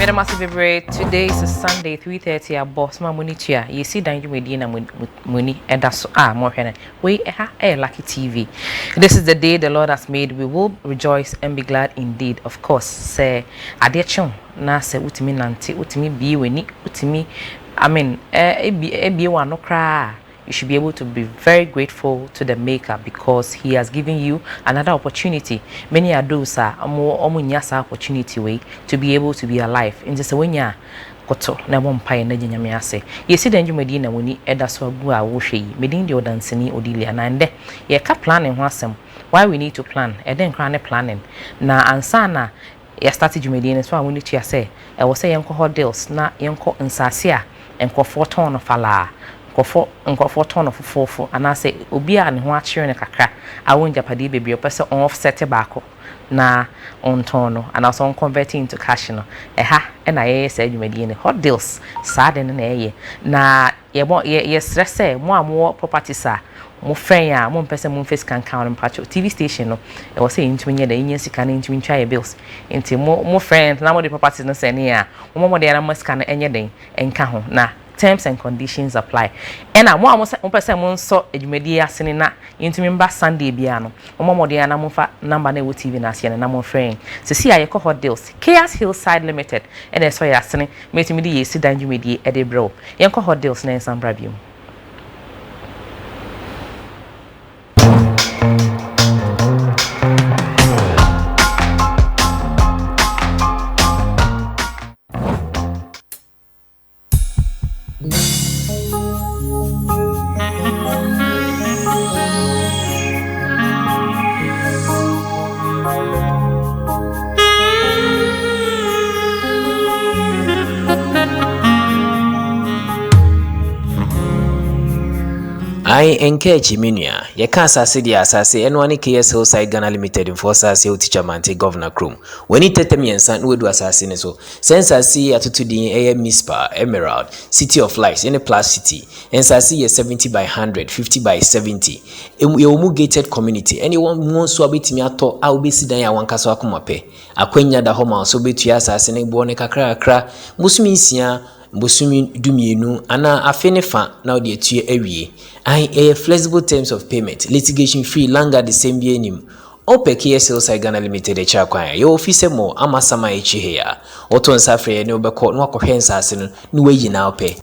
Made a massive vibrate. Today is a Sunday, 3:30. Boss, my money chia. You see, danger with Dina money, and that's more than we lucky TV. This is the day the Lord has made. We will rejoice and be glad indeed. Of course, say, Adiachon, na say, utimi nanti, utimi be weni, utimi. I mean, be one no cry. You should be able to be very grateful to the Maker because He has given you another opportunity. Many are those opportunity way to be able to be alive. In just when you koto na bompa na nyame ase. Ye si danju medina woni eda so agu a wo hwe yi. Medin de Odansini Odiilia na nde ye ka planning ho asem. Why we need to plan? Eden kra ne planning. Na ansa na ye start djumedie so a woni tia se e wo se yenko hotels na yenko nsase a enko 4 ton of fala. Nkofo ton of fofo anase obi a ne ho akire ne kakra awon japade bebi opese on offset baako na on ton no and also convert into cash no na ye say adwumadi ne hot deals sad ne na ye na ye stress mo amo properties a mo friend a mo pese mo face can count mpacho TV station no e wo say intimi nye da yin sika na intimi twa ye bills inti mo friend na mo the properties no say ne a mo de na mo sika na enye den enka ho na terms and conditions apply. And I want to person mon so edwumadi asene na yentimi mba Sunday bia no. Omo de na mo fa number na wo TV na ase na mo friend. Se si aye ko hot deals. Chaos Hillside Limited. And so ya asene metimi de yesi danjumadi e de bro. Yenko hot deals na ensambra biom. I encourage Minia. Ye can't say the assassin and one KS Hillside Ghana Limited in Forces teacher Mante Governor Crum. When it tete me and son would do assassin so. Since I see at to the Mispa, Emerald, City of Lights, in a plus city, and I see a 70 by 100, 50 by 70. A gated community. Anyone wants to be me at all, I'll be sitting at one castle kumape. A quenya the home so be to assassin and born a cra, Musmisia. Bosumi dumienu ana afenefa na odi etue awie a flexible terms of payment litigation free longer the same year nim OPKS Hillside Ghana Limited echa kwan your office mo amasama echi here oton safre ne obekọ no akọhwe nsase no ne wayi na ope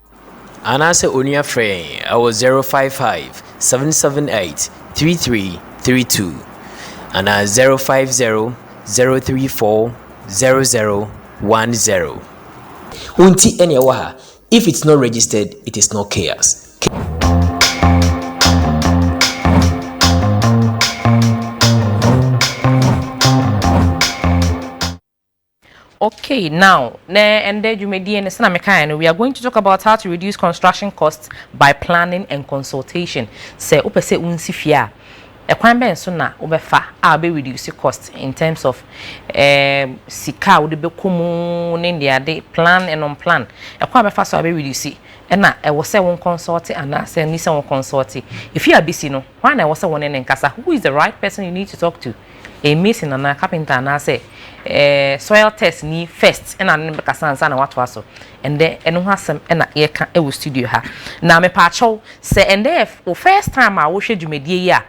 anase onua frɛ I was 055 778 3332 ana 050 034 0010 Unti any waha. If it's not registered, it is not chaos. Okay, now, and then you may we are going to talk about how to reduce construction costs by planning and consultation. Say, upese unsifia. A kwan ben so na obefa a be reduce cost in terms of sika wo de bekomu ne de plan and on plan e kwan befa so be reduce e na e wo se won consult and say ni se won consult if you are busy no why na wo se won ne nkasa who is the right person you need to talk to a mason and a carpenter and say soil test ni first and an bekasa ansa na wato aso and then eno hasem na ye ka e wo studio ha na me pa chow say and if first time I wo hwe dwumadie ya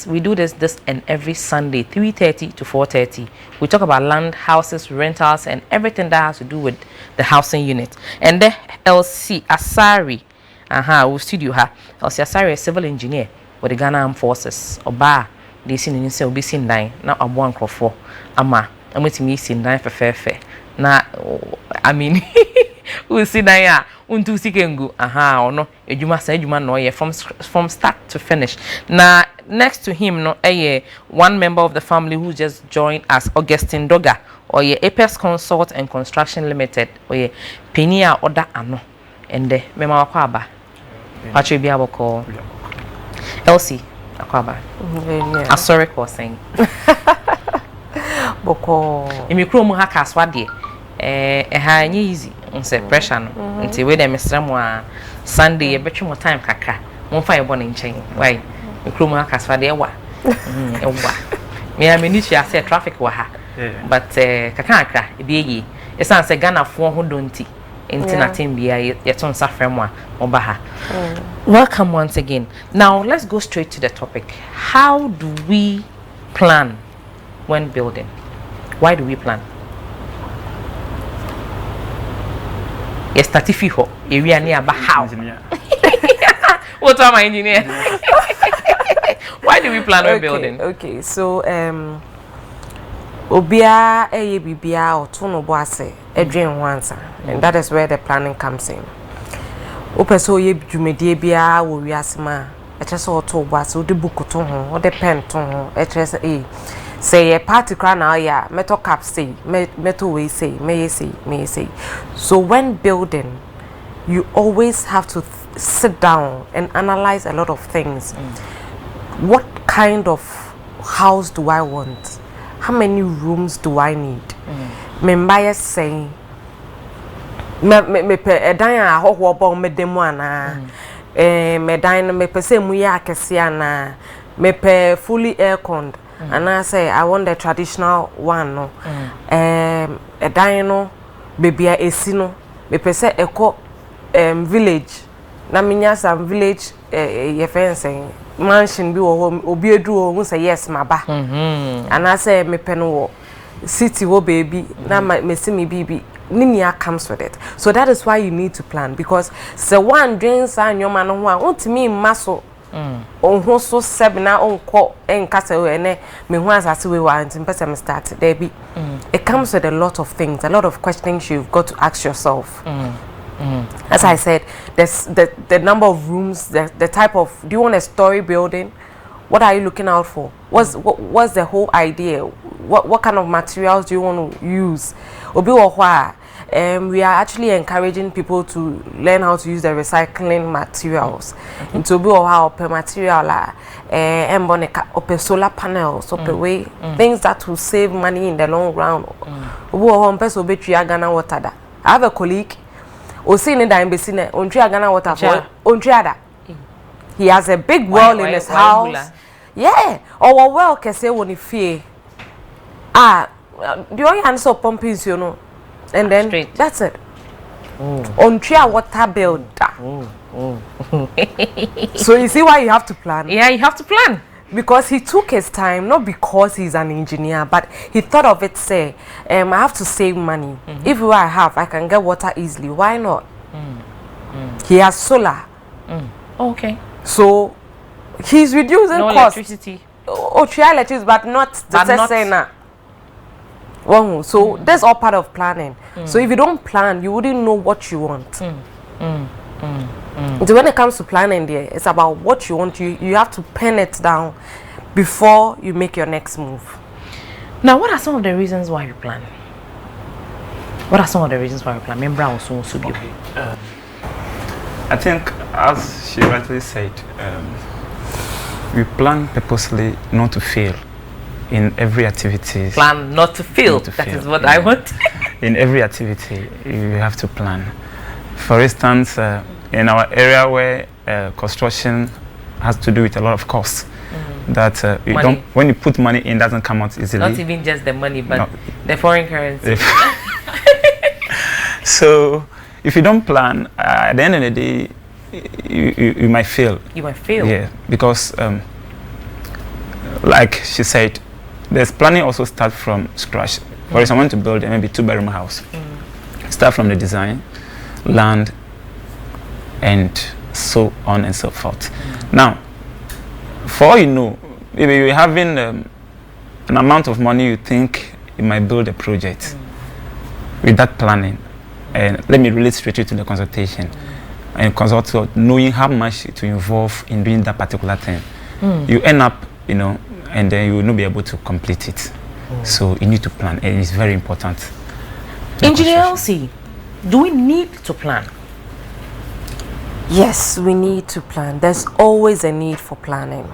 we do this and every Sunday 3:30 to 4:30 we talk about land, houses, rentals and everything that has to do with the housing unit. And the LC Asari we studio her LC Asari a civil engineer with the Ghana Armed Forces oba they seen in say obi sin dan na abo ankrofo ama ametimi sin dan fefefe na I mean we see dan ya untu sikengu ono ejuma sa ejuma no ye from start to finish. Now next to him no one member of the family who just joined us, Augustine Doga or ye Apex Consult and Construction Limited or ye Penia Oda Ano and the mema wakwaba pache bia boko Elsie akwaba sorry for saying boko imikro mu haka swade ha nye easy unse pressure no nti we dem sram wa Sunday e betwe mo time kakra mo fa yebo ne nchen why mikro mu haka swade ewa ewa me ameni chi ase traffic wa ha but kakra e bi yi It's not say Ghana for who don't internet bia yet on safremwa obaha. Welcome once again. Now let's go straight to the topic. How do we plan when building? Why do we plan? Yes, statifi ho area near ba how. What's my engineer? Why do we plan when building? Okay, so obia bibia otono boase edwen wansa, and that is where the planning comes in. Opeso ye dwumedie bia wo wiasema e chese oto boase o de book to ho o de pen to ho e chese say a particular now ya metal cap say metal way say may say. So when building, you always have to sit down and analyze a lot of things. What kind of house do I want? How many rooms do I need? Member saying me pe edan a hoho bo me demu ana me dan me pe se mu ya akese ana me pe fully air con and I say I want the traditional one no edan no baby a esi no me pe se eko village na minya some village ye fencing mansion bi wo obi edu wo say yes maba and I say me pe no wo city wo baby na me see me bibi ninia comes with it. So that is why you need to plan, because the one drains and your man want me muscle on who so sebina on call and castle and me once as we want in person start there be it comes with a lot of things, a lot of questions you've got to ask yourself. As I said, there's the number of rooms, the type of, do you want a story building? What are you looking out for? What's the whole idea? What kind of materials do you want to use? Obi ohwa, we are actually encouraging people to learn how to use the recycling materials. Into obi ohwa ope material la ope solar panels, ope way things that will save money in the long run. Obi ohwa mpe so betri Ghana water da. I have a colleague. Osi ni da mbesi ne ontri Ghana water for ontri ada. He has a big well in his house. Yeah, or well can say when he fear. The only answer pumping, you know, and then straight. That's it. On tree water builder. So you see why you have to plan? Yeah, you have to plan. Because he took his time, not because he's an engineer, but he thought of it, say, I have to save money. If I have, I can get water easily. Why not? He has solar. Okay. So he's reducing no cost. Electricity. Electricity, but not the same. So that's all part of planning. So if you don't plan, you wouldn't know what you want. So when it comes to planning, there, it's about what you want. You have to pen it down before you make your next move. Now, what are some of the reasons why you plan? What are some of the reasons why you plan? Remember, also okay. I think, as she rightly said, we plan purposely not to fail in every activity. Plan not to fail. That is what I want. In every activity, you have to plan. For instance, in our area where construction has to do with a lot of costs, that you don't, when you put money in, it doesn't come out easily. Not even just the money, but the foreign currency. So, if you don't plan, at the end of the day, you might fail. You might fail. Yeah, because like she said, there's planning also start from scratch. For example, I want to build a maybe 2-bedroom house. Start from the design, land, and so on and so forth. Now, for all you know, maybe you're having an amount of money you think you might build a project with that planning. And let me relate straight to the consultation. And consult knowing how much to involve in doing that particular thing. You end up, you know, and then you will not be able to complete it. So you need to plan, and it's very important. Engineer Elsie, do we need to plan? Yes, we need to plan. There's always a need for planning.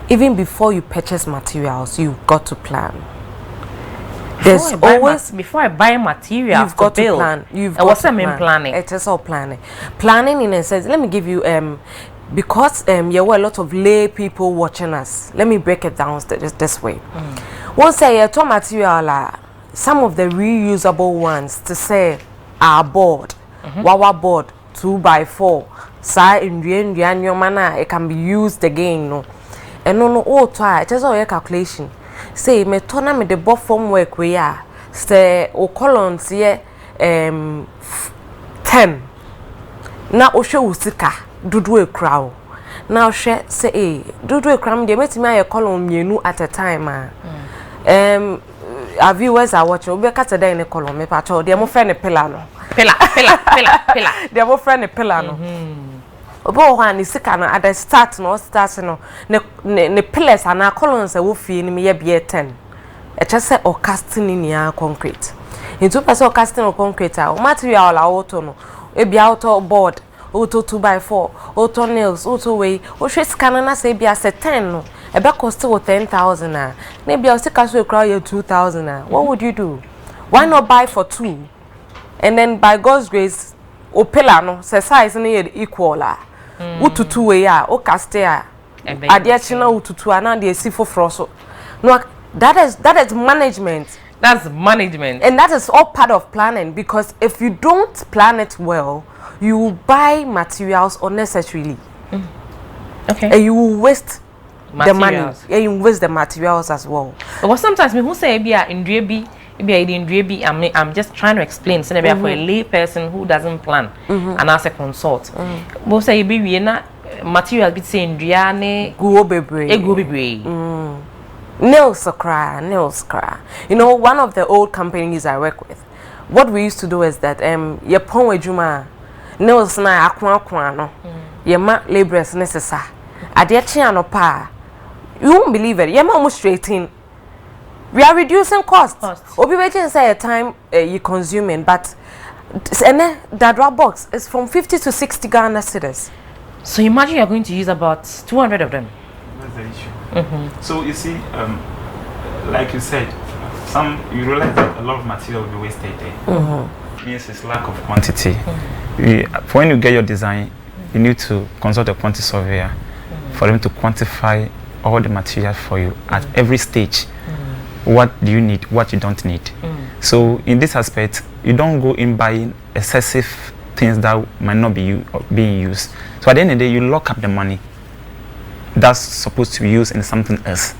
Even before you purchase materials, you've got to plan. There's always before I buy material, you've got to plan. You've got to plan. Planning. It is all planning. Planning in a sense. Let me give you because there were a lot of lay people watching us. Let me break it down this way. Once say to material some of the reusable ones to say our board, our board 2x4, sa ndua nyoma na it can be used again no. And no try just all your calculation. Say me turn me the board form work we are say o columns here 10. Na o show usika dudu e crowd. Now share say dudu e crowd dey metimi aye column mienu at a time our viewers are watching. We cut today in a column. Me pacho. They mo friend a pillar no. Pillar. They mo friend a pillar no. Obo one is sick and at the start no. Ne pillars and our columns are woofy in me be 10. A just say or casting in your concrete. Into person casting or concrete material auto no. E be auto board. Auto 2x4. Auto nails. Auto way. O she scanner na say be as a 10 no. A back cost 10,000 maybe I'll still cash you 2,000 What would you do? Why not buy for 2? And then by God's grace, o pillar no say size no equal la. Ututu we ya, o castea. Adiachina ututu ana de sifo froso. No, that is management. That's management. And that is all part of planning, because if you don't plan it well, you will buy materials unnecessarily. Okay. And you will waste materials. The money. Yeah, you waste the materials as well. But sometimes me who say be I'm just trying to explain. So for a lay person who doesn't plan and as a consult. But say be we na materials be say Indiane go bebre. Nails cry. You know, one of the old companies I work with, what we used to do is that ye pon ejuma nails na akwa no. Ye ma laborers necessary. Adiachi no pa. You won't believe it. You're almost straight in. We are reducing costs. Obi waiting say a time you consuming, but that drop box is from 50 to 60 Ghana cedis. So imagine you're going to use about 200 of them. That's the issue. So you see, like you said, you realize that a lot of material will be wasted there. Means it's lack of quantity. When you get your design, you need to consult a quantity surveyor for them to quantify all the materials for you at every stage. What do you need, what you don't need. So in this aspect, you don't go in buying excessive things that might not be being used. So at the end of the day, you lock up the money that's supposed to be used in something else.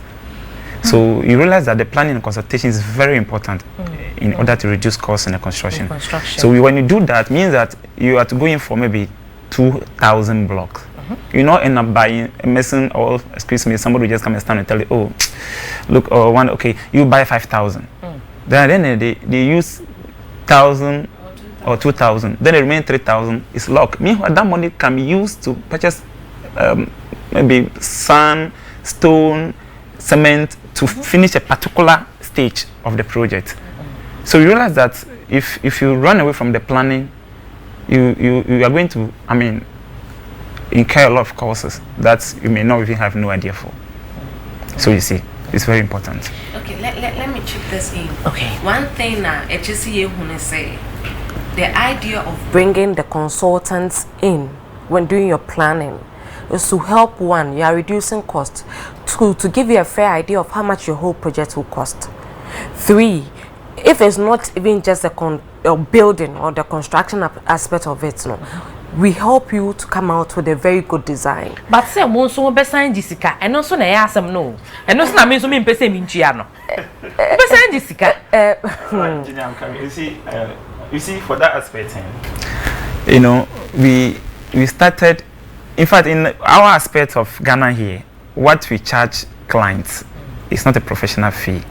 So you realize that the planning and consultation is very important in order to reduce costs in the construction. So when you do that, means that you are to go in for maybe 2,000 blocks. You not end up buying a mason, or excuse me, somebody will just come and stand and tell you, oh, look, okay, you buy 5,000. Then at the end of the day, they use 1,000 or 2,000. Then the remaining 3,000 is locked. Meanwhile, that money can be used to purchase maybe sand, stone, cement to finish a particular stage of the project. So you realize that if you run away from the planning, you are going to, incur a lot of costs that you may not even have no idea for. So you see, it's very important. Okay, let me chip this in. Okay. One thing HCA want to say, the idea of bringing the consultants in when doing your planning is to help, one, you are reducing costs, two, to give you a fair idea of how much your whole project will cost, three, if it's not even just the building or the construction aspect of it, no, we help you to come out with a very good design. But say mo so be sign Jessica and also na ya asem no. And also na me so me pese me ntua no. Be sign Jessica. You see for that aspect, you know, we started, in fact, in our aspect of Ghana here, what we charge clients is not a professional fee,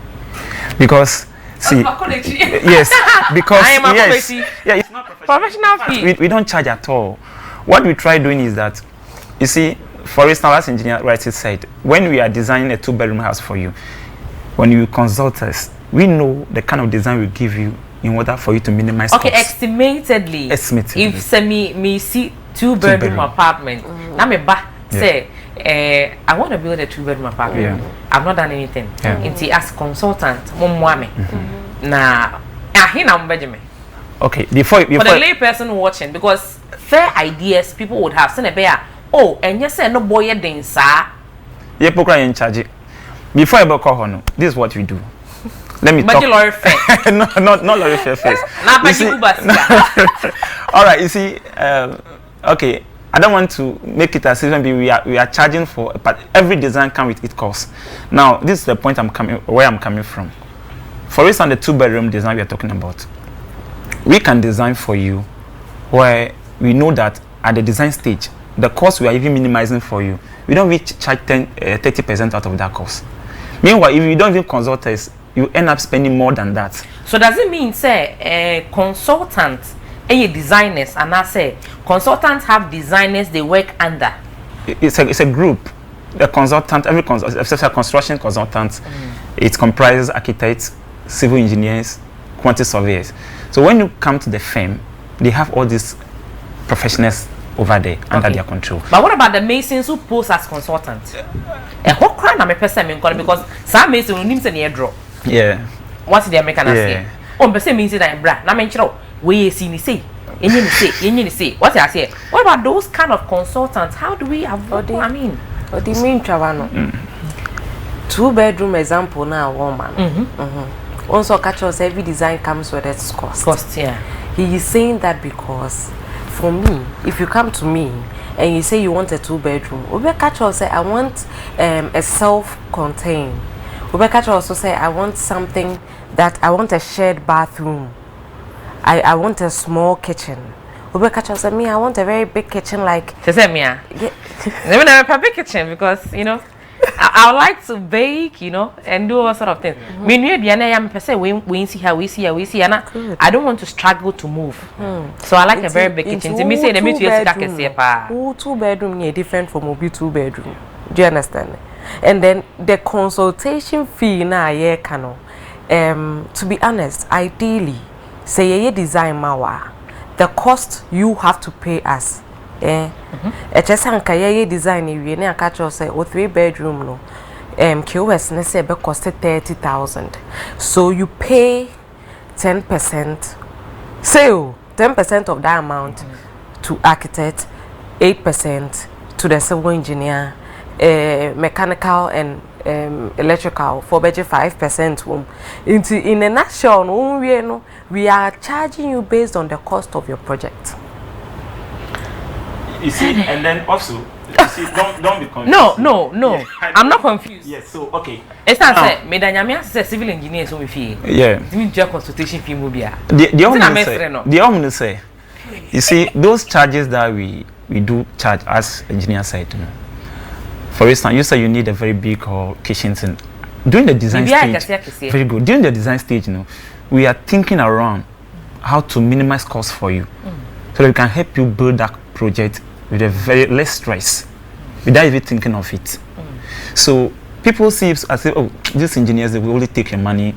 because see, yes, because it's not professional fee. We don't charge at all. What we try doing is that, you see, for instance, as engineer rightly said, when we are designing a 2-bedroom house for you, when you consult us, we know the kind of design we give you in order for you to minimize costs. Estimatedly. If me see 2-bedroom apartment, now me say I want to build a 2-bedroom apartment. I've not done anything. As consultant, na okay, before for the lay person watching, because fair ideas people would have seen a bear. Oh, and you say no boy densa. In charge. Before I call this is what we do. let me but talk. you lorry fair. No, not lorry fair first. Now, but you All right, you see, okay, I don't want to make it as if maybe we are charging for, but every design comes with its cost. Now, this is the point where I'm coming from. For instance, the 2-bedroom design we are talking about, we can design for you where we know that at the design stage, the cost we are even minimizing for you, we don't even charge 30% out of that cost. Meanwhile, if you don't even consult us, you end up spending more than that. So does it mean, say, consultants, designers, and I say consultants have designers they work under? It's a group. The consultant, especially construction consultants, it comprises architects, civil engineers, quantity surveyors. So when you come to the firm, they have all these professionals over there under their control. But what about the masons who pose as consultants? What kind of person because some masons will need to draw. Yeah. What's the American say? Oh, person means that bra. Na menchiro we see ni say. Enye ni say. What I say? What about those kind of consultants? How do we avoid? I mean, what do you mean, Chavano? 2-bedroom example now, woman. Also, catch us every design comes with its cost. Cost, yeah. He is saying that because for me, if you come to me and you say you want a 2-bedroom, Ubekacha will say I want a self-contained. Ubekacha also say I want something that I want a shared bathroom. I want a small kitchen. Ubekacha say me I want a very big kitchen like. She said me, never have a big kitchen because you know I would like to bake, you know, and do all sort of things. Me we see and I don't want to struggle to move. So I like a very big kitchen. To me say the 2-bedroom is different from a 2-bedroom. Do you understand? And then the consultation fee na ye kano. To be honest, ideally, say ye design mawa, the cost you have to pay us. Echesanka ye design we na catch us say 3-bedroom no. QS ne say be cost 30,000. So you pay 10%. Say 10% of that amount to architect, 8% to the civil engineer, mechanical and electrical for budget 5%. In a nutshell, we are charging you based on the cost of your project. You see, and then also, you see, don't be confused. No. Yeah, I'm not confused. Yes, so okay. It's not say me danyamia say civil engineer so we fee. Yeah. It means your consultation fee will be a. The omni say. You see, those charges that we do charge as engineer side, you know. For instance, you say you need a very big or kitchen thing. During the design stage, very good. During the design stage, you know, we are thinking around how to minimize costs for you, so that we can help you build that project with a very less stress, without even thinking of it. So people see as if, oh, these engineers, they will only take your money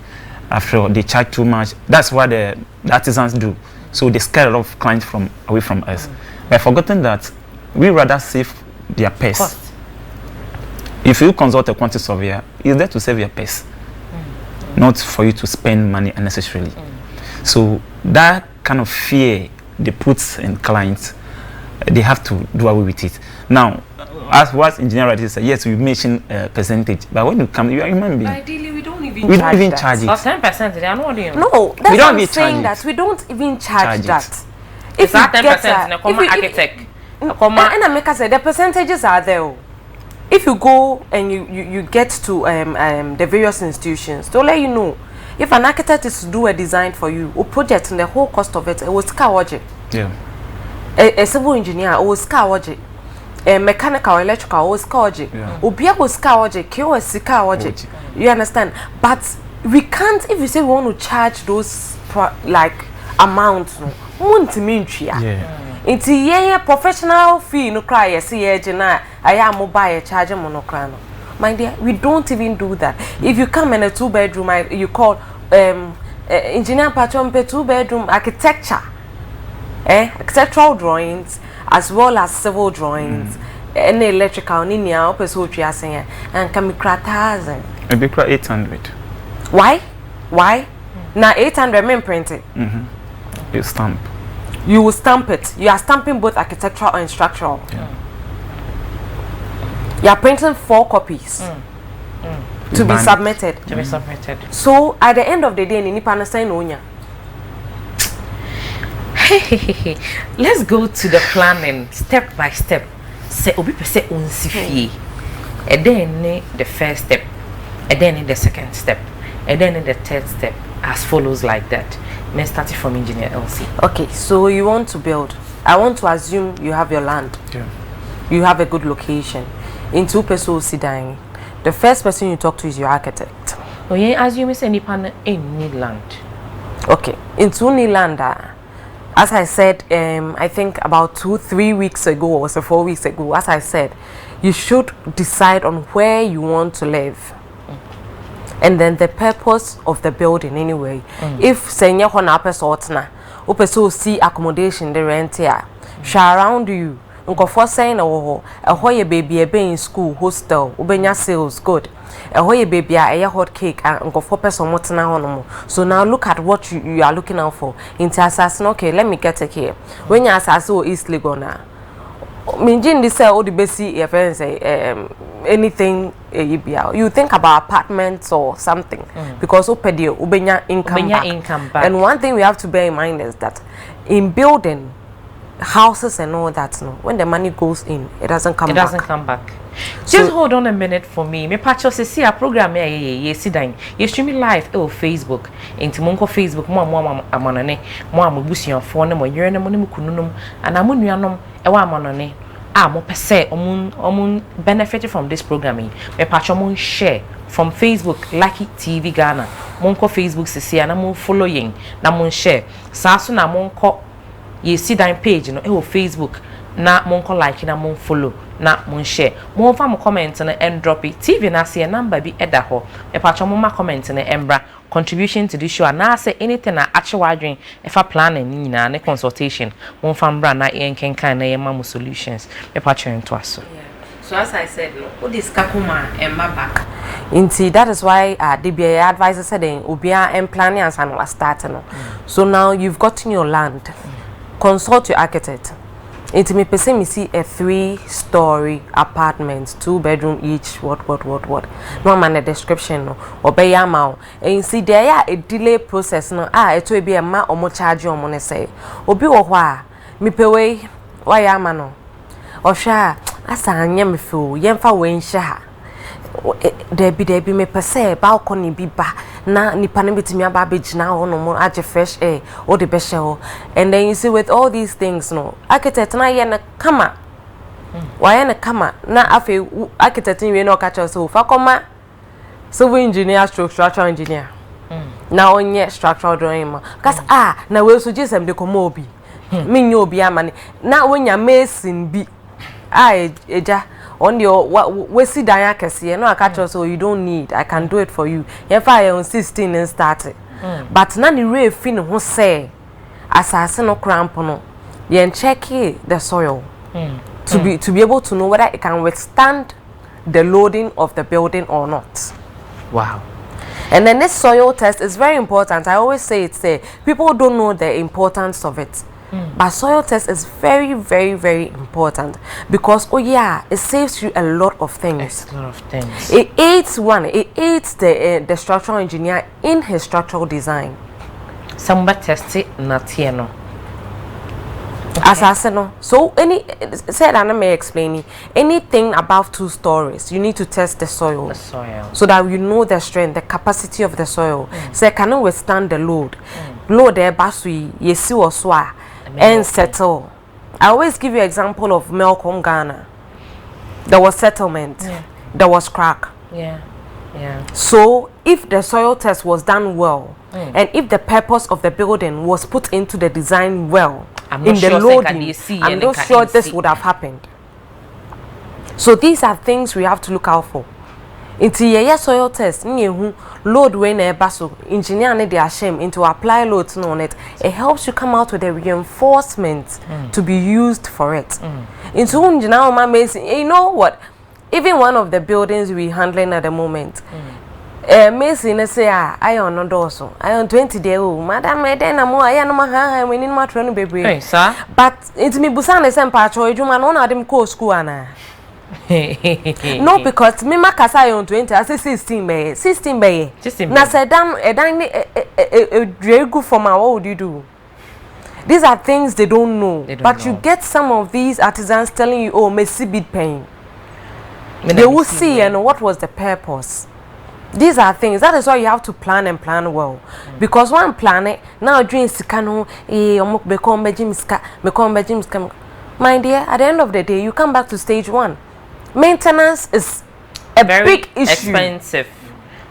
after all, they charge too much. That's what the artisans do. So they scare a lot of clients away from us. We've forgotten that we rather save their purse. Cost. If you consult a quantity surveyor, it's there to save your purse, not for you to spend money unnecessarily. So that kind of fear they put in clients, they have to do away with it. Now, as what engineer writers say, yes, we mention percentage, but when you come, you are human being. Ideally, we don't even charge it. 10%, they are not doing. No, that's what I'm saying that we don't even charge that. If you get 10%, architect, and I make us say the percentages are there. If you go and you get to the various institutions, they'll let you know. If an architect is to do a design for you, or project and the whole cost of it was scawaje. Yeah. A civil engineer was scawaje. A mechanical, electrical was scawaje. Obia was scawaje. KO is scawaje. You understand? But we can't, if you say we want to charge those like amounts, no. Yeah. It's a professional fee no cry yes I am mobile charge monocrano. My dear, we don't even do that. If you come in a 2-bedroom, you call engineer patron pay 2-bedroom architecture, architectural drawings as well as civil drawings, any electrical, any saying and can be cratas. A big 800. Why? Now 800 men printed. You stamp. You will stamp it. You are stamping both architectural and structural. Yeah. You are printing 4 copies. to be submitted. To be submitted. So at the end of the day, ni nipa na sign onya. Let's go to the planning step by step. Say obi pe say unsifie. And then the first step, and then the second step, and then the third step, as follows like that. Let's start it from Engineer Elsie. Okay, so you want to build. I want to assume you have your land. Yeah. You have a good location. In two persons Odiilia, the first person you talk to is your architect. Oh yeah, assume it's any pan any land. Okay, in two land. As I said, I think about 2-3 weeks ago, or so 4 weeks ago, as I said, you should decide on where you want to live. And then the purpose of the building anyway. If senya hona pesotna, upeso see accommodation the rent here. Share around you. Unko for saying a hoye baby a in school, hostel, ubenya sales good. A hoye baby a hot cake and unko for person motna honomo. So now look at what you are looking out for. Into assassin, okay, let me get it here. When you assassin East Ligona. Minjin this all the basic if say anything you think about apartments or something because ubenya income back. And one thing we have to bear in mind is that in building houses and all that, no, when the money goes in, it doesn't come back. Just hold on a minute for me. Me patch us see a program ye sidan. You stream it live on Facebook. Into monko Facebook mo amanane mo amubusian fo na mo yere na mo ne kununum and amunuanom e wa amanane mo pese omun benefit from this programming. Me patch mo share from Facebook Lucky TV Ghana. Monko Facebook sisi na mo following na mo share. Saso na monko ye sidan page no e Facebook na monko like na mon follow na mon share mon fa mo comment na and drop it TV na se number bi eda ho e pa cho mo ma comment na embra contribution to this show na say anything na ache wadwen e fa plan ni nyina na consultation mon fa mbra na yen kenkan na yema mo solutions e pa cho ento aso. So as I said, no, what is kakuma emba back. Indeed, that is why the BA advisor said ubia and planning and was starting. So now you've gotten your land. Consult your architect. It may person me see a 3-story apartment, 2-bedroom each. What? No man a description no. Obey yamao. And you see there a delay process no. It will be a ma or more charge or money say. Obi or wha me pay way why yamano. Or sha asa anyam feel yemfa wen sha. There be me per se balcony be ba na nipa ne betimi aba begina ho no mo age fresh air or the best show. And then you see with all these things no architect na ye na kama why na kama na afi architect we no catch us so fa koma civil engineer structural engineer na onye structural drawing ma cause na we so jesem de komo obi me nyo obi amane na wonya mason bi eja on your we see dan akese no aka catch so you don't need I can do it for you you fire on 16 and start but na ni re fi ne ho say asase no cramp no yen check the soil to be able to know whether it can withstand the loading of the building or not. Wow. And then this soil test is very important. I always say people don't know the importance of it. But soil test is very, very, very important because it saves you a lot of things. A lot of things. It aids the structural engineer in his structural design. Somebody test it not here no. Asaseno. So said I may explain anything above 2 stories, you need to test the soil. The soil. So that you know the strength, the capacity of the soil. So it cannot withstand the load. Load there basui yesi or swa and settle. I always give you an example of Melcombe, Ghana. There was settlement. There was crack. Yeah. So if the soil test was done well, and if the purpose of the building was put into the design well, in the loading, I'm not sure this would have happened. So these are things we have to look out for. Into your soil test, load when a basso, engineer need their shame into apply loads on it. It helps you come out with a reinforcement to be used for it. Into you know what? Even one of the buildings we handling at the moment, Mason say I on no doso. I on 20 day old. Madam Medena mo I no ma we need ma try no baby. Hey, sir. But it's me busan the same part you man on them co school ana. No, because me makasa on 20, I say 16 bay. 16 bay. Na say damn a very good for my, what would you do? These are things they don't know. You get some of these artisans telling you, oh, me see bid pain. They will see and what was the purpose. These are things. That is why you have to plan and plan well. Because one planet now dream sikano my dear, at the end of the day, you come back to stage 1. Maintenance is a very big issue. Expensive.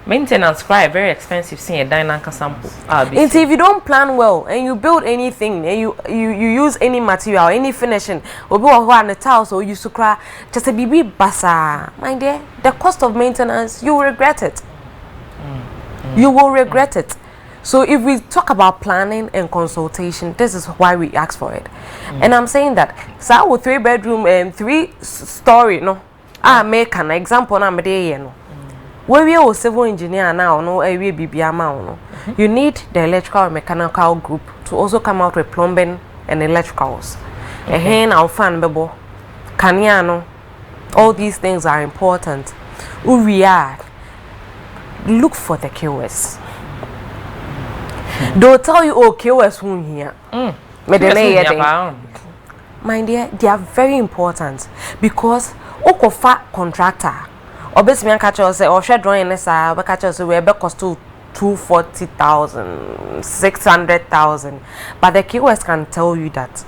Maintenance quite very expensive. See a dynamic sample. And if you don't plan well and you build anything and you use any material, any finishing, or go on the tiles or you sucra, just a BB basa, my dear, the cost of maintenance, you will regret it. You will regret it. So if we talk about planning and consultation, this is why we ask for it. And I'm saying that so with 3-bedroom and 3-story, no, I make an example na me no. Where we are civil engineer now, no, we no. You need the electrical and mechanical group to also come out with plumbing and electricals. Our fan bebo, kaniano, all these things are important. Who we are, look for the QS. They'll tell you, oh, QS who here. My dear, they are very important because okofa contractor. Obviously, I catch us or share drawing this. I catch us we cost to 240,000, 600,000. But the QS can tell you that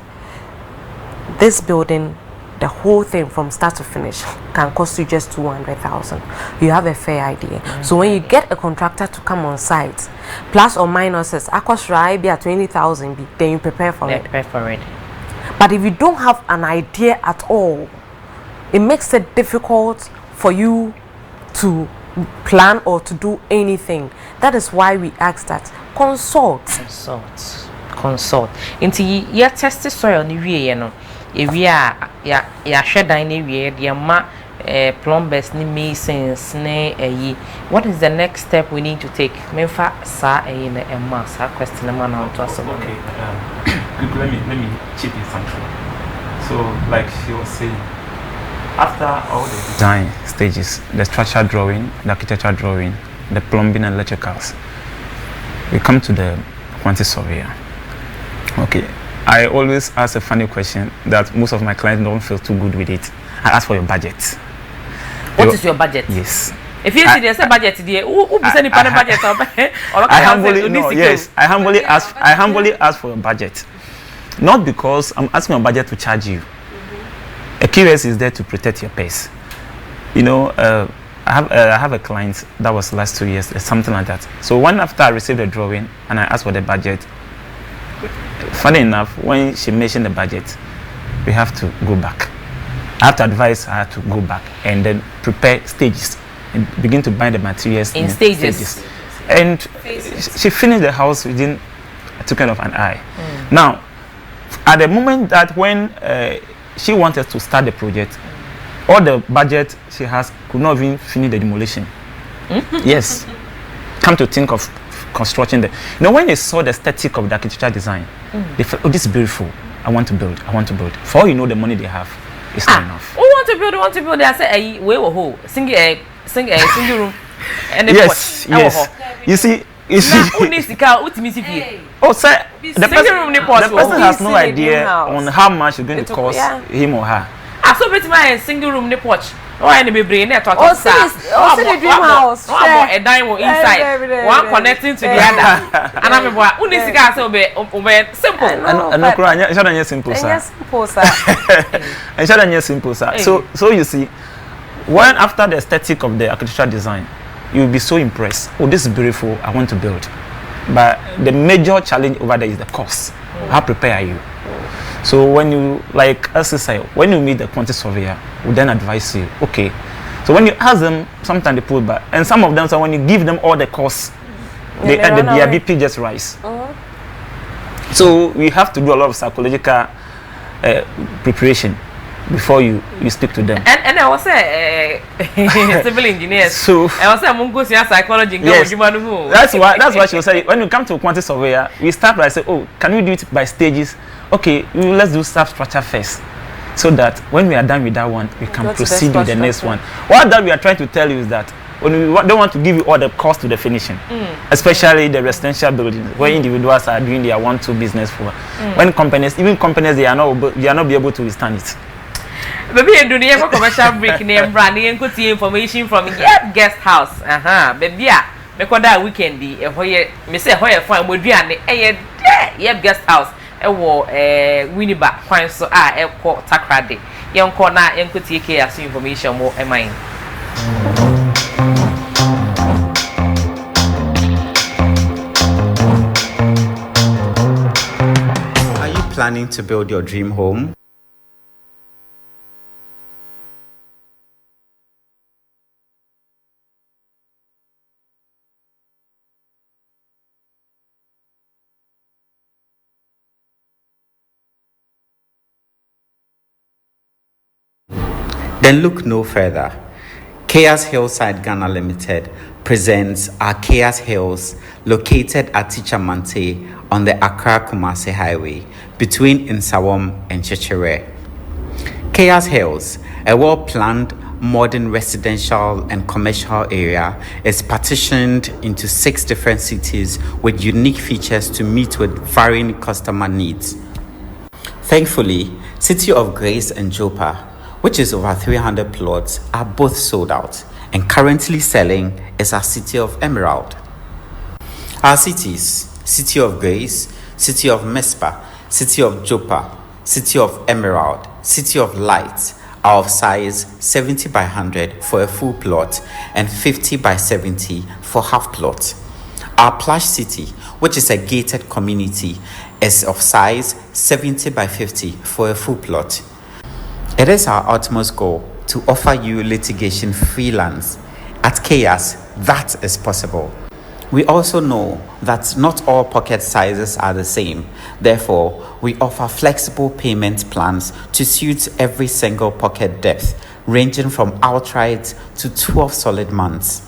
this building, the whole thing from start to finish, can cost you just 200,000. You have a fair idea. So when you get a contractor to come on site, plus or minuses, I cost right be at 20,000. Then you prepare for it. Prepare for it. But if you don't have an idea at all, it makes it difficult for you to plan or to do anything. That is why we ask that consult. Into your test soil ni wie no. Ya share down ni wie the ma plumbers ni masons ne what is the next step we need to take? Memfa sa na emma sa question man on to us. Okay. Let me chip in something. So like she was saying, after all the design stages, the structure drawing, the architecture drawing, the plumbing and electricals, we come to the quantity surveyor. Okay, I always ask a funny question that most of my clients don't feel too good with it. I ask for your budget. What is your budget? Yes. If you see there's a budget there, who be sending budget? I humbly ask for your budget. Not because I'm asking your budget to charge you. A QS is there to protect your purse. You know, I have a client that was last 2 years, something like that. So one after I received the drawing and I asked for the budget, funny enough, when she mentioned the budget, we have to go back. I have to advise her to go back and then prepare stages and begin to buy the materials in stages. And she finished the house within a token of an eye. Now, at the moment that when she wanted to start the project, all the budget she has could not even finish the demolition. Yes. Come to think of construction there. You know, when they saw the aesthetic of the architecture design, they felt, oh, this is beautiful. I want to build. For all you know, the money they have is not enough. Who want to build? They say, we will hold. Sing a single room. And yes. You see. Oh, sir, the person has no idea on how much it's going to cost him or her. I saw my single room the porch. Oh, and be brain net or the dream house. One a dime inside, one connecting to the other. And I'm a Unisika simple. And no crying, it's not simple, sir. It's not simple, sir. So you see, when after the aesthetic of the architectural design, you'll be so impressed. Oh, this is beautiful. I want to build. But the major challenge over there is the cost. How prepared are you? So when you, like as I say, when you meet the quantity surveyor, we then advise you, okay. So when you ask them, sometimes they pull back. And some of them, so when you give them all the costs, the BP just rise. So we have to do a lot of psychological preparation before you speak to them. And I was civil engineers. So I was a psychology. Yes, that's why she was saying when you come to a quantity surveyor, we start by saying, oh, can we do it by stages? Okay, let's do substructure first. so that when we are done with that one, we can Go to the proceed with the next structure. one. What that we are trying to tell you is that when we don't want to give you all the cost to the finishing, especially the residential buildings where individuals are doing their 1-2 business for. When companies, even companies, they are not be able to withstand it. Baby, you do the commercial break name brand and could see information from Yep Guest House. Baby, because that weekend, me say, how you find would be an Yep Guest House. Winneba, fine so Takrade. Young corner and could take care of information more am I. Are you planning to build your dream home? Then look no further. Chaos Hillside Ghana Limited presents our Chaos Hills, located at Tichamante on the Accra-Kumasi Highway between Nsawam and Chichere. Chaos Hills, a well-planned modern residential and commercial area, is partitioned into 6 different cities with unique features to meet with varying customer needs. Thankfully, City of Grace and Joppa, which is over 300 plots, are both sold out, and currently selling is our City of Emerald. Our cities, City of Grace, City of Mespa, City of Joppa, City of Emerald, City of Light, are of size 70 by 100 for a full plot and 50 by 70 for half plot. Our Plush City, which is a gated community, is of size 70 by 50 for a full plot. It is our utmost goal to offer you litigation freelance. At Chaos, that is possible. We also know that not all pocket sizes are the same. Therefore, we offer flexible payment plans to suit every single pocket depth, ranging from outright to 12 solid months.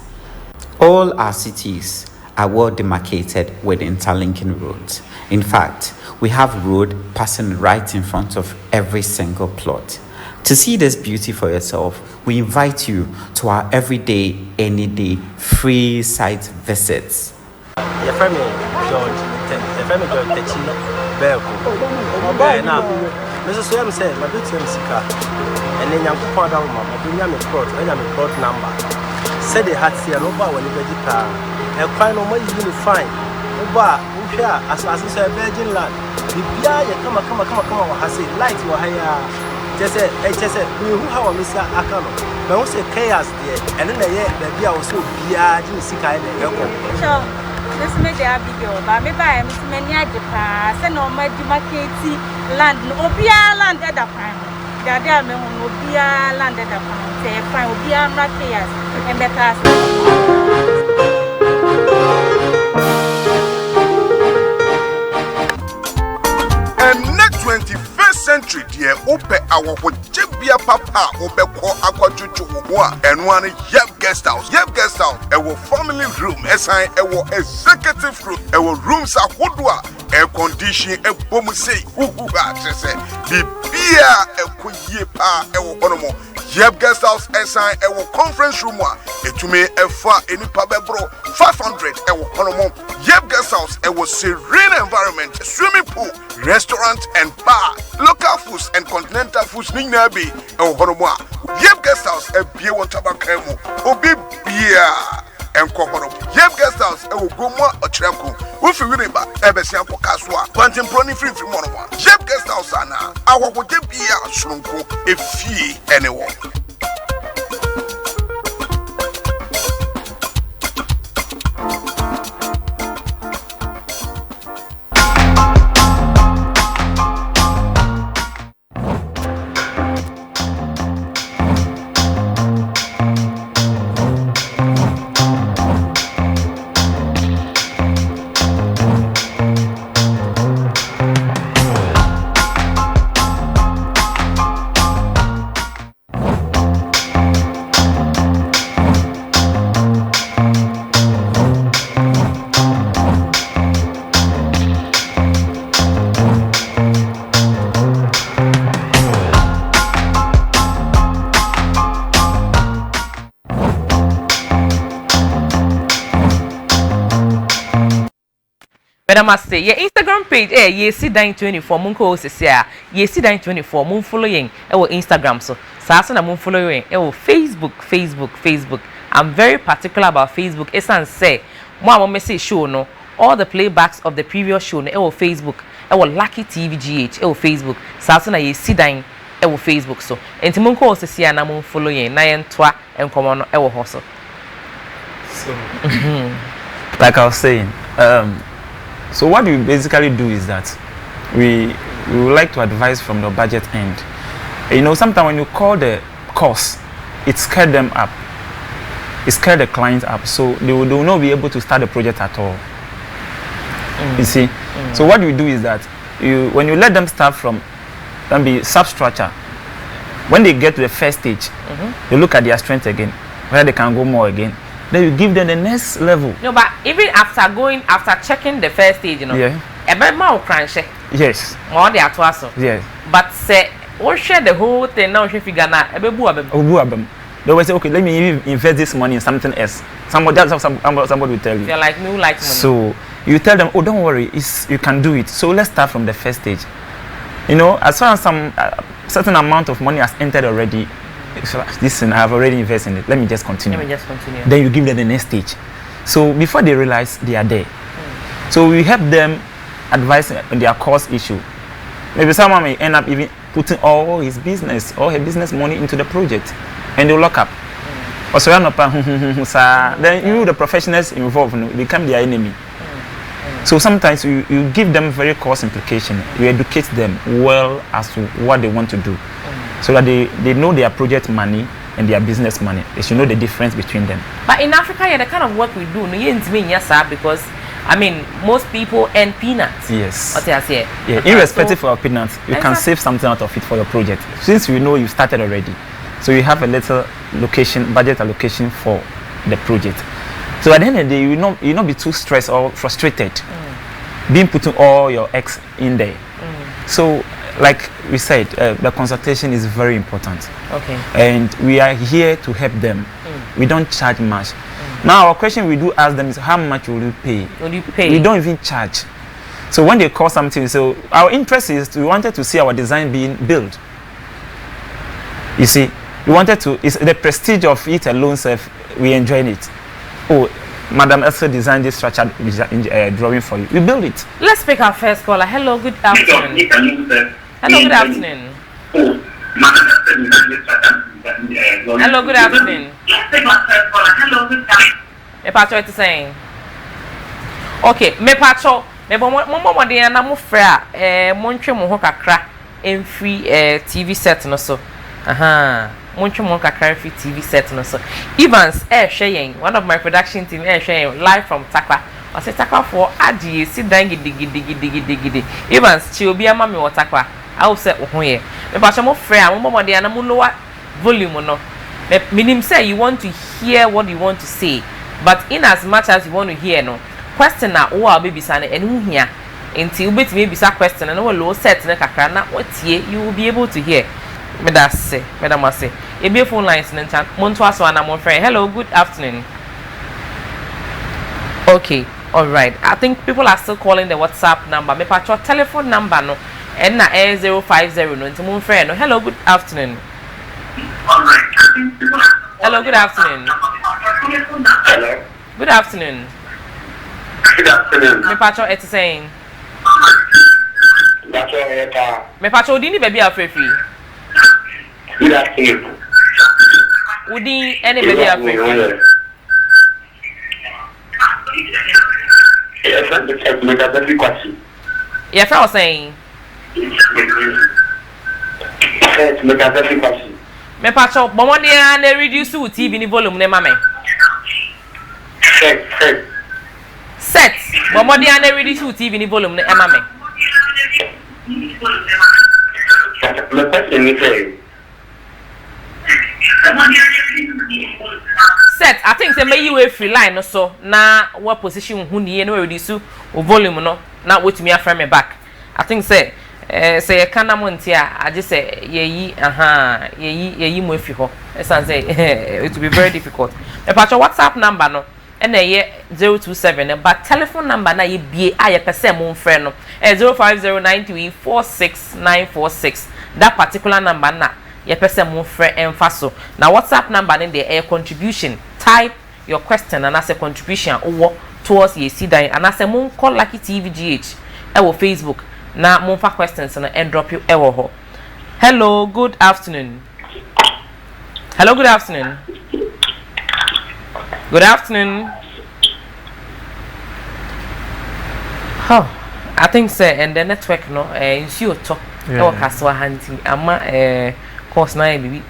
All our cities are well demarcated with interlinking roads. In fact, we have road passing right in front of every single plot. To see this beauty for yourself, we invite you to our everyday, any day, free site visits. Your friend George, Techino, Belko. Now, Mrs. Sam said, my big Sika, and then I'm poured down my plot, and I'm a plot number. Said they had seen over when you get the car, and quite no more you fine. Over, as I said, Virgin Land. The Bia, come on, has a light or higher. Just say, who have a Mr. Akano? But also chaos there, and then the Bia was so Bia, didn't see kind of sure, this may be a big deal, but maybe I am many at the pass and on my demarcated land, no Bia land at the time. The other men will be a land at the time, say, fine, will be a chaos and the past. And next 21st century, dear, open our Jebia Papa, Obeko Aquajuju, and one Yep Guest House. Yep Guest House, our family room, our executive room, our rooms are Hodua, air condition, a bomuse, who say, the beer, a Kuyepa, our Onomo. Yep Guest House, our conference room, to me, a far any Pabebro, 500, our Onomo. Yep Guest House, our serene environment, swimming pool, restaurant and bar, local foods and continental foods, Ninabi, and Horoma. Yep Guest House, a beer one tabacamo, Obi beer and Kohoro. Yep Guest House, a Goma or Tranco, Wufi Riba, Ebesianco Casua, Quantum Prony Free from Monoma. Yep Guest House, Anna, our would be a shrunko, a fee, anyone. Madam I say, your Instagram page, ye see dine 24, munko sesia, ye see dine 24, moon following, Instagram so. Sasa na moon following, Facebook. I'm very particular about Facebook. Esan say, mo message show no, all the playbacks of the previous show no, Facebook, Lucky TV GH, Facebook. Sasa na ye see dine, Facebook so. Enti munko sesia na moon following, na yen twa en komo no, hustle. So, like I was saying, so what we basically do is that we would like to advise from the budget end. You know, sometimes when you call the cost, it scared them up. It scared the clients up, so they will not be able to start the project at all. You see? So what we do is that when you let them start from be substructure, when they get to the first stage, they look at their strength again, where they can go more again. Then you give them the next level. No, but even after checking the first stage, you know, yes. More they are to us. Yes. But say, we share the whole thing now. If you gonna, they will say, okay, let me invest this money in something else. Somebody will tell you. They're like me, like money. So you tell them, oh, don't worry, you can do it. So let's start from the first stage. You know, as far as some certain amount of money has entered already. So, listen, I have already invested in it. Let me just continue. Then you give them the next stage. So before they realize they are there. So we help them advise on their cost issue. Maybe someone may end up even putting all his business, all her business money into the project, and they'll lock up. Also, then you, the professionals involved, become their enemy. So sometimes you give them very cost implication. You educate them well as to what they want to do. So that they know their project money and their business money. They should know the difference between them. But in Africa, the kind of work we do, because I mean, most people earn peanuts. Yes. What I say? Yeah, irrespective of peanuts, you can save something out of it for your project. Since you know you started already, so you have a little budget allocation for the project. So at the end of the day, you will not be too stressed or frustrated being putting all your eggs in there. So, like we said, the consultation is very important. Okay. And we are here to help them. We don't charge much. Now, our question we do ask them is, how much will you pay? Will you pay? We don't even charge. So when they call something, so our interest is we wanted to see our design being built. You see, we wanted to. It's the prestige of it alone. We enjoying it. Oh, Madam Elsa designed this structured drawing for you. We build it. Let's pick our first caller. Hello, good afternoon. Hello, good afternoon. Hello, good afternoon. Me pacho eti saying. Okay, me pacho. Me mo de na mo fra mo ntwe mo ho kakra free TV set no so. Mo ntwe mo kakra free TV set no so. Evans hwe one of my production team hwe live from Takwa. I say Takwa for adi sit down gidi. Evans chi obi ama me wo Takwa. I will say ho ye. Me pacho mo fra mo de na mo lower volume no. Meaning say you want to hear what you want to say, but in as much as you want to hear no question na o baby sana enu hia enti you bet me bisa question na low set na kakra na otie you will be able to hear. Madam say e be phone lines na chan monto aso na mon friend. Hello, good afternoon. Okay, all right, I think people are still calling the WhatsApp number. Me patch telephone number no and na 050 no enti mon friend no. Hello, good afternoon. Hello, good afternoon. Hello. Good afternoon. Good afternoon. Me pacho eti saying. Me pacho udi ni baby afrefi. Good afternoon. Udi any baby afrefi. Yes, I'm make a very question. Yes, I was saying. Yes, make a very question. Me pacho bomodi na reduce TV ni volume ne mame. Set. Bomodi na reduce TV ni volume ne mame. The question is set. I think say may you free line no so na what position hu ni no reduce volume no na wetumi afra me back. I think say say kana montia I just say yeyi mo efi ho esan say it will be very difficult. Me patch WhatsApp number no and a year 027 but telephone number na ye bie a ye pese mo mfre no 0509246946 that particular number na ye pese mo mfre emfaso na WhatsApp number in the air contribution type your question and as a contribution owo towards ye see dan and as a mo call Lucky TVGH e wo Facebook na mo fa questions na and drop you e wo ho. Hello, good afternoon. Hello, good afternoon. Good afternoon. Oh, I think so. And the network no, you talk. No, Kaswa hunting. Ama course na baby.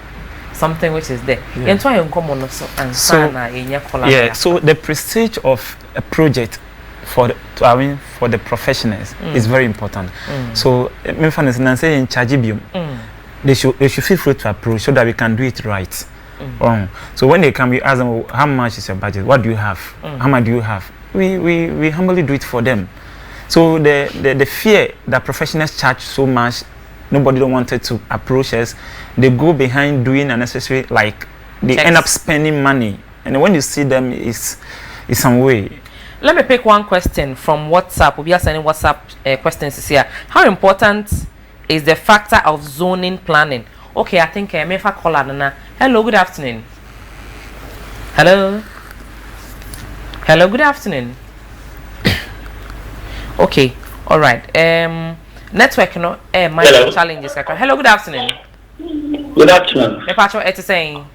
Something which is there. And so you come on so and so yeah. So the prestige of a project for the professionals is very important. So me for instance say in charge biom. They should feel free to approach so that we can do it right. So when they come, we ask them, how much is your budget? What do you have? How much do you have? We humbly do it for them. So the fear that professionals charge so much, nobody don't want to approach us. They go behind doing unnecessary, like they end up spending money. And when you see them, it's some way. Let me pick one question from WhatsApp. We are sending WhatsApp questions here. How important is the factor of zoning planning? Okay, I think I may call Adana. Hello, good afternoon. Hello. Hello, good afternoon. Okay, all right. Network, you know, my challenges. Hello, good afternoon. Good afternoon. Me pacho eti saying.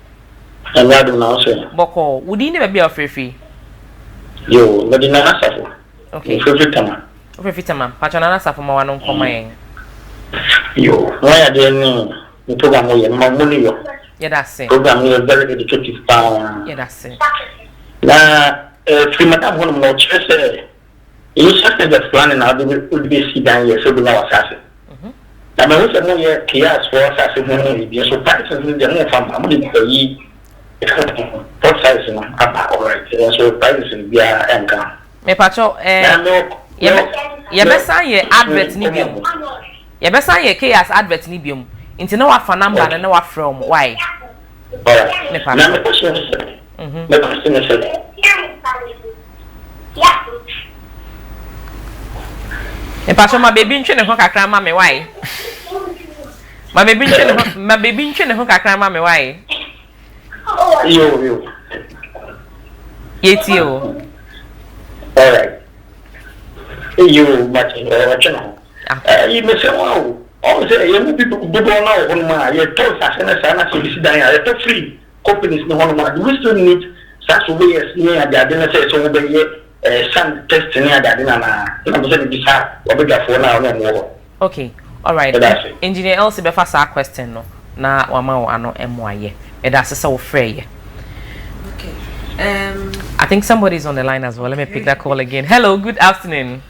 I'm Radu now, sir. Boko, would you never be a free? Yo, but in Asafo. Okay. Free tama. Free tama. Pacho na Asafo ma wanon koma Yo, why are they the program we are money yo? Yeah, that's it. Program is very educative power. Yeah, that's it. Na free madam one more chance. You just the plan and how would be see down here so we know assassin. Na me wose mo ye kias for assassin mo ni bi so prices ni dey no fam am dey yi what size na all right. So prices ni bia enka. Me pacho ye be san ye advert ni biom. Ye be san ye kias advert ni biom. Inti na wa fa number na wa from why? Alright. Me pacho. Na me question is me question is E pacho ma baby ntwe ne ho kakra ma me why? Ma baby ntwe ne ho kakra ma me why? Yo. Yeti o. Alright. You but you me say wow. All say you people now on my you talk sana so this down here to free companies no one do we still need such ways near the adena say so be some test near the adena na say be sa obega for now no more. Okay, all right. Engineer Elsie be fa sa question no na wa ma wo ano emoaye e da se wo frey. Okay. I think somebody's on the line as well. Let me pick that call again. Hello, good afternoon.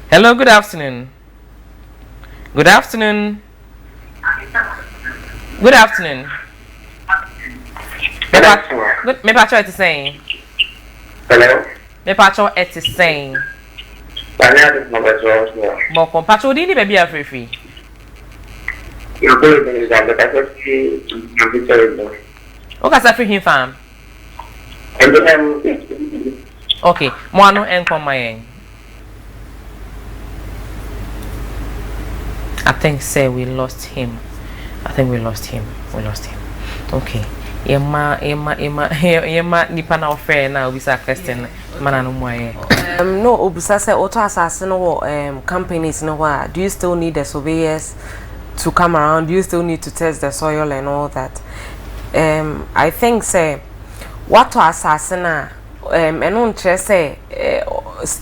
Hello, good afternoon. Good afternoon. Good afternoon. Me pacho it is saying. Hello. Me pacho it is saying. Boko pacho di ni baby free. Okay, sa free him fam. Okay, mo ano enkoma yen. I think say we lost him. Okay. Yema nipa na offer na obisa question mana no moye. No obisa say auto assassin no companies no wa. Do you still need the surveyors to come around? Do you still need to test the soil and all that? I think say what to assassin and on say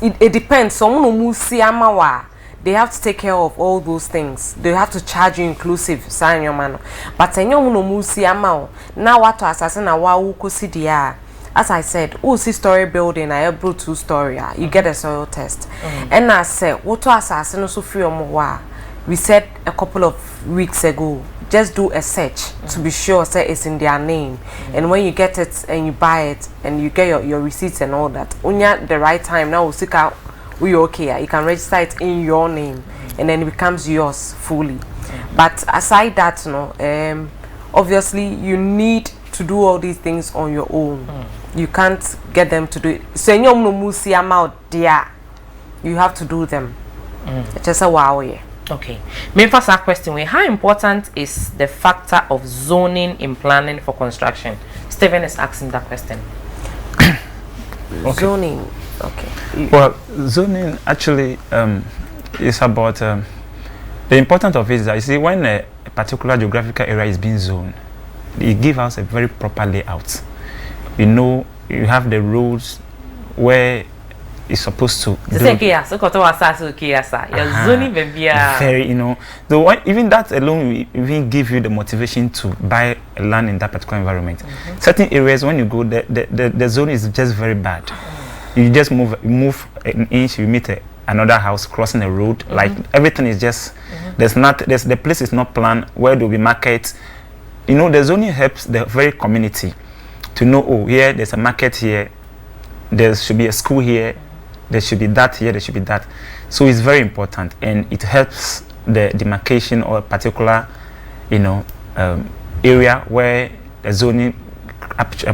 it depends. Someone no musi amawa. They have to take care of all those things. They have to charge you inclusive, sign your man. But no musi amao. Now what to assassin a wa uko dia. As I said, see story building, I able 2-story. You get a soil test. And I said, what to assassin so free wa. We said a couple of weeks ago, just do a search to be sure say it's in their name. And when you get it and you buy it and you get your receipts and all that, when you're at the right time now we'll seek out we okay, you can register it in your name and then it becomes yours fully. But aside that, obviously you need to do all these things on your own. you can't get them to do it. So you have to do them. Just a wow, yeah. Okay. My first question: how important is the factor of zoning in planning for construction? Stephen is asking that question. Okay. Zoning. Okay. Well, zoning actually is about the importance of it is that you see when a particular geographical area is being zoned, it gives us a very proper layout. You know, you have the roads where it's supposed to. Very, you know, even that alone will even give you the motivation to buy land in that particular environment. Certain areas, when you go, the zone is just very bad. You just move an inch, you meet another house crossing a road. Like everything is just the place is not planned. Where do we market? You know, the zoning helps the very community to know. Oh, here there's a market here. There should be a school here. There should be that here. There should be that. So it's very important, and it helps the demarcation or a particular, you know, area where the zoning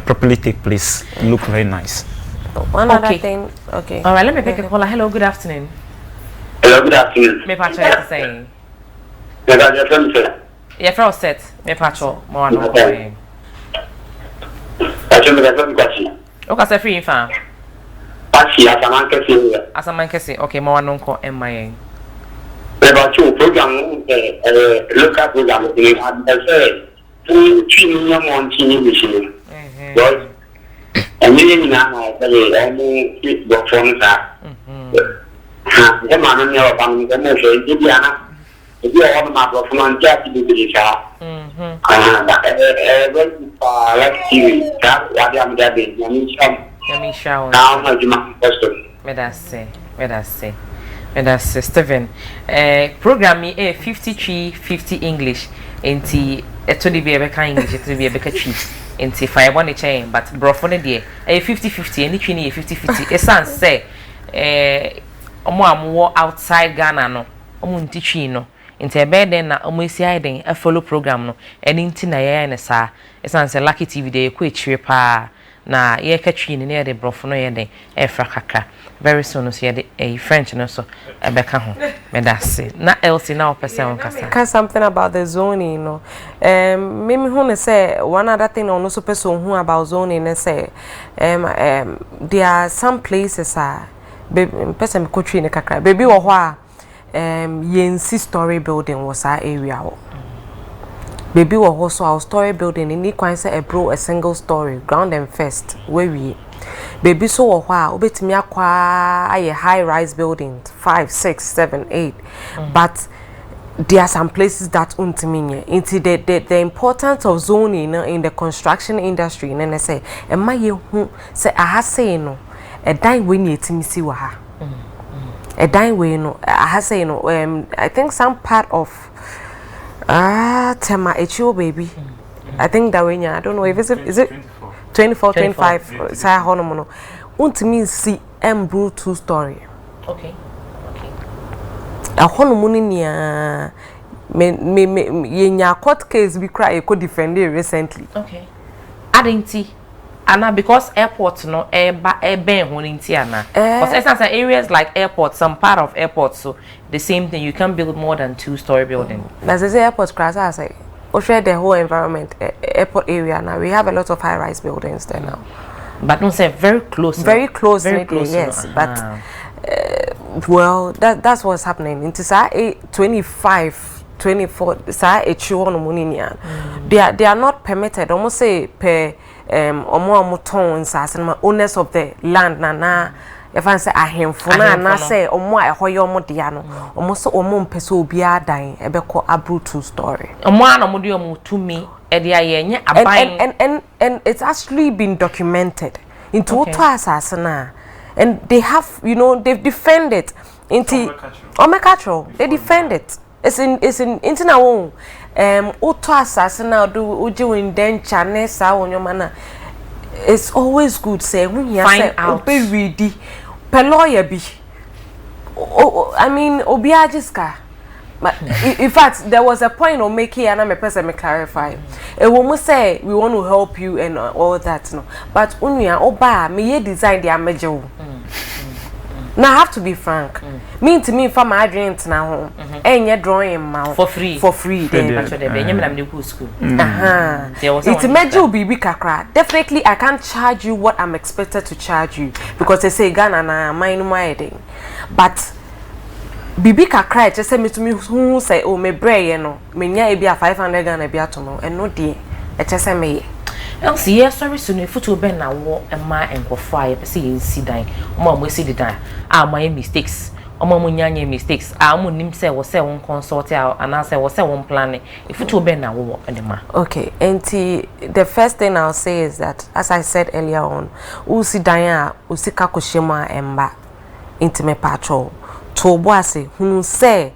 properly take place. Look very nice. One other thing. Okay. All right. Let me pick a caller. Hello. Good afternoon. Hello. Good afternoon. Me pacho is saying. Yeah, for set. Me pacho. More no. Okay, say free fam. Asamankesi. Okay, more no ko MIA. About your program, local program, and million now, the phone are. The man of the motion, Diana, if you are my from Jack to do this, like TV, what I'm getting, now, That's Stephen. Program me 53-50 English. Enti etodi be ebe kan English etodi be ebe ka twi. Enti fa ebo ne chain but brofo ne de 50-50 eni twi ne 50-50. Esan say omo amwo outside Ghana no omo nti twi no. Enti ebe den na omo esi aiden a follow program no eni nti na ye ne sa. Esan say Lucky TV de ko etwi pa na ye ka twi ne de brofo no ye den e fra kakra. Very soon so ye a French no so ebeka ho me da se na Elsie na opese on kasa something about the zoning, you know. Me hu ne say one other thing on so person who about zoning ne say there are some places person me kotwi ne kakra baby wo ho a yensi story building was our area ho baby wo ho so our story building ni kwan say a single story ground and first where we baby so wha obetimi akwa aye high rise buildings 5 6 7 8 but there are some places that untiminye into the importance of zoning in the construction industry and say ema ye hu say aha say no e dan we ni etimi si wa ha e dan we no aha say no I think some part of tema echiwo baby I think that we I don't know if is it 24 25 say honomono untimi si embru 2 story. Okay. A honomoni nia me yenya court case we cry ko defend recently. Okay. Adenti ana because airport no ebe honinti ana because essence areas like airport, some part of airport, so the same thing, you can build more than 2-story building. That's the airport class I say share the whole environment airport area now. We have a lot of high-rise buildings there now. But don't say very close. Very close, yes. But well, that's what's happening. Into 25, 24, they are not permitted. Almost say per owners of the land na. If I say ahemfo na say omo ahoye omo dia no omo so omo mpese obi adan ebeko abru 2-story omo ana mo de omo tumi e de ayenye aban and it's actually been documented into to asase na and they have, you know, they've defended into omekatro they defend it. It's in na won oto asase na do oje win den chane sa wonyoma. It's always good say when you say obe ready per lawyer be I mean obiajiska In fact, there was a point on making and I'm a person me clarify. A woman say we want to help you and all that, no. But unya oba me design the amajo. Now I have to be frank. Mean to me for my dreams now. And you're drawing mouth for free. Then school. It's a major baby kakra. Definitely I can't charge you what I'm expected to charge you because they say Ghana na mine wedding. But Bibi kakra just say me to me who say oh me bray no me nya e bia 500 Ghana bia to no and no dey e just say me else yes sorry so no photo ben na wo e ma enkofo a ye pese yin si dan mo si dan my mistakes mo nyanya mistakes mo nim say wo say won consult and I say wo say won plan e photo ben na wo e ma. Okay, and the first thing I'll say is that as I said earlier on u si dan a u si ka koshema emba intime patrol to boase hunu say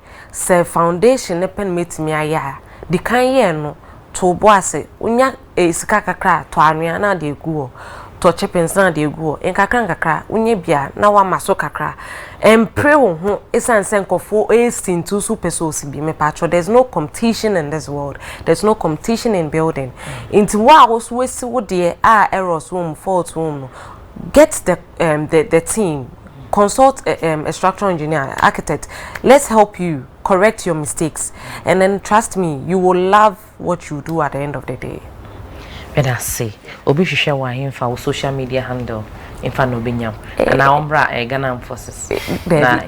foundation ne pen metimi aya di kan ye no to boase unya sika kakra to anua na de guo to chepens na de guo en kakra unye bia na wa maso kakra empre wo ho esanse nkofo esintu super so bi me patro. There's no competition in this world, there's no competition in building into wa was we see wo de errors wo fault wo get the team. Consult a structural engineer, architect. Let's help you correct your mistakes, and then trust me, you will love what you do at the end of the day. But I say, obi share wa him for social media handle in fa no benyam na ombra Ghana forces na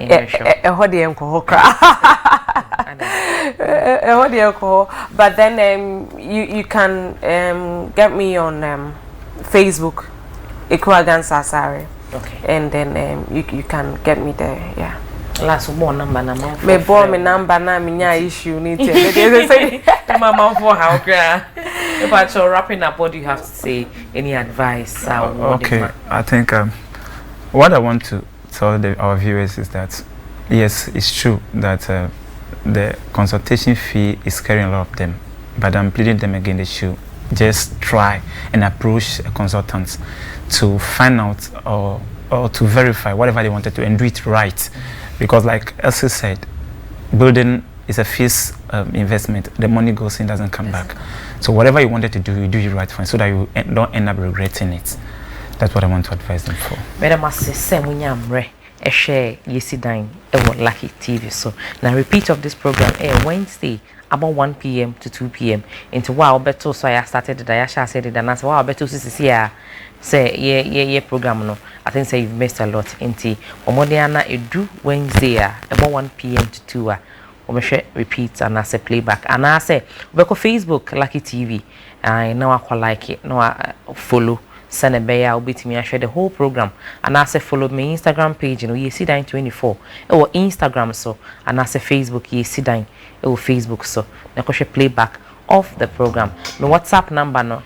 but then you can get me on Facebook, Odansidan. Okay. And then you can get me there, yeah. Last one number na me born me number na me nya issue need to say mama for how cry. But so wrapping up, what do you have to say? Any advice? Okay, I think what I want to tell our viewers is that yes, it's true that the consultation fee is carrying a lot of them, but I'm pleading them again. They should just try and approach a consultant to find out or to verify whatever they wanted to and do it right, because like Elsie said, building is a fixed investment. The money goes in, doesn't come back. So whatever you wanted to do, you do it right for, so that you don't end up regretting it. That's what I want to advise them for. Madam, I say, share Yesidan Lucky TV. So now repeat of this program Wednesday about 1 p.m. to 2 p.m. into wow beto. So I started the Dayasha said it and I said wow beto say yeah program no. I think say you've missed a lot into Omodiana edu Wednesday about 1 p.m. to 2 repeat and I say playback and I say we go Facebook Lucky TV. I know I like it. No I follow. Send a bear, obit me, I share the whole program. And I say follow my Instagram page, Yesidan 24. Or Instagram so, and I say Facebook, Yesidan, or Facebook so. Now I playback of the program. My WhatsApp number no.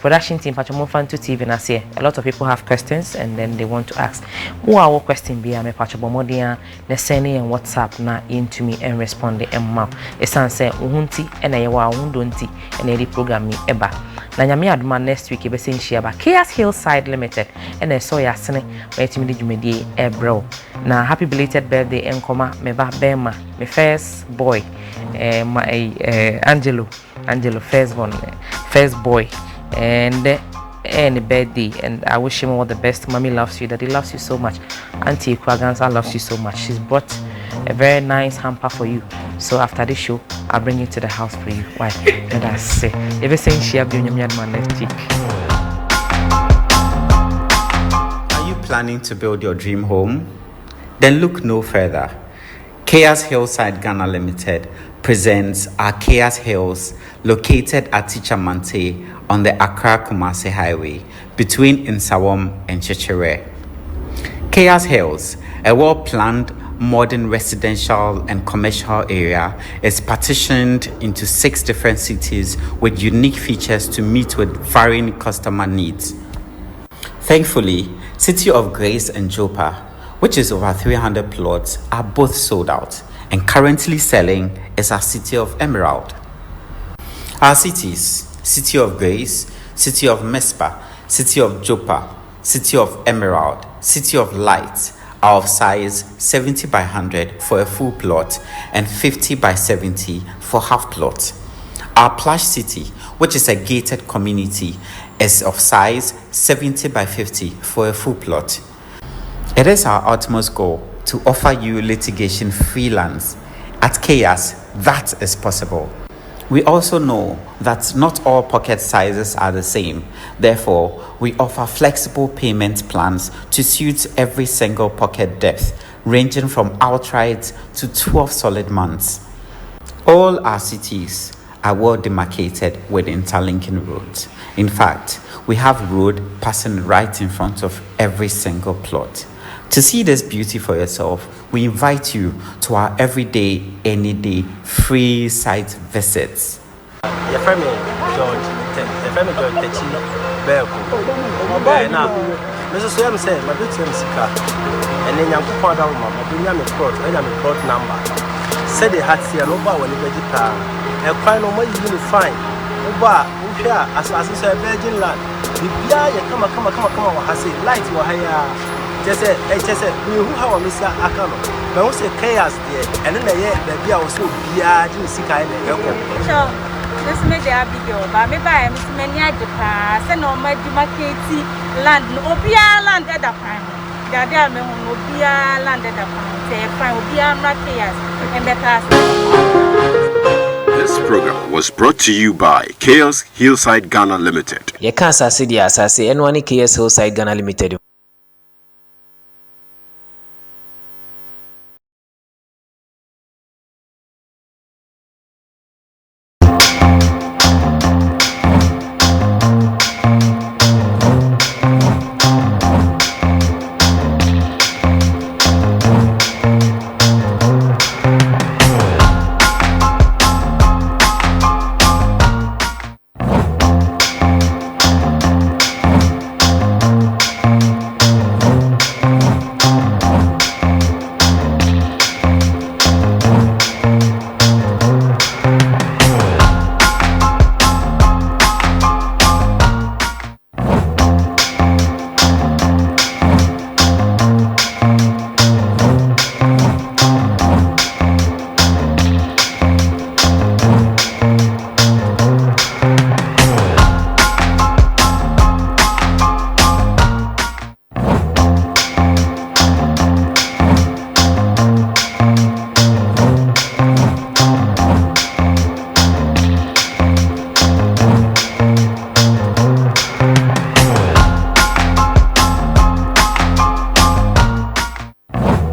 Production team Pachamofantu TV na say a lot of people have questions and then they want to ask who are our question be me Pachabomodia na send and WhatsApp na into me and respond the emma. Esan say uhunti and ayewa undonti and the program me eba. Na nyame aduma next week ebe senchia ba Chaos Hillside Limited and I saw ya sene wetimi de dwumedie ebro. Na happy belated birthday enkoma me ba bema me first boy Angelo first boy and birthday, and I wish him all the best. Mommy loves you, Daddy loves you so much, Auntie Kwagansa loves you so much. She's brought a very nice hamper for you, so after this show I'll bring you to the house for you. Why? And I say ever since she have been your man next week. Are you planning to build your dream home? Then look no further. Chaos Hillside Ghana Limited presents our Chaos Hills, located at Tichamante on the Accra-Kumasi Highway between Nsawam and Chichere. Chaos Hills, a well-planned modern residential and commercial area, is partitioned into 6 different cities with unique features to meet with varying customer needs. Thankfully, City of Grace and Joppa, which is over 300 plots, are both sold out, and currently selling is our City of Emerald. Our cities, City of Grace, City of Mespa, City of Joppa, City of Emerald, City of Light, are of size 70 by 100 for a full plot and 50 by 70 for half plot. Our Plush City, which is a gated community, is of size 70 by 50 for a full plot. It is our utmost goal to offer you litigation-free lands. At Chaos, that is possible. We also know that not all pocket sizes are the same. Therefore, we offer flexible payment plans to suit every single pocket depth, ranging from outright to 12 solid months. All our cities are well demarcated with interlinking roads. In fact, we have road passing right in front of every single plot. To see this beauty for yourself, we invite you to our everyday, any day, free site visits. Your friend George, your friend George Techino, Belko. Now, Mrs. Sam said, my beauty is car, and then young father, my bring me plot, and I'm a plot number. Said they had seen over when you vegetar, and quite no more unifying. Oba, Ushia, as I said, Virgin land. The Bia, come on, has a light or higher. Just said, we who have a Mr. Akano. But who say chaos there, and then the Bia also Bia, didn't see kind of Sure, this made the big girl, but maybe I'm many at the pass and on my demarcated land, no Obia land at the time. The other men will be land at the time, say, fine, will be a chaos and the class. This program was brought to you by Chaos Hillside Ghana Limited. Yɛka asase di asase ɛno ani KS Hillside Ghana Limited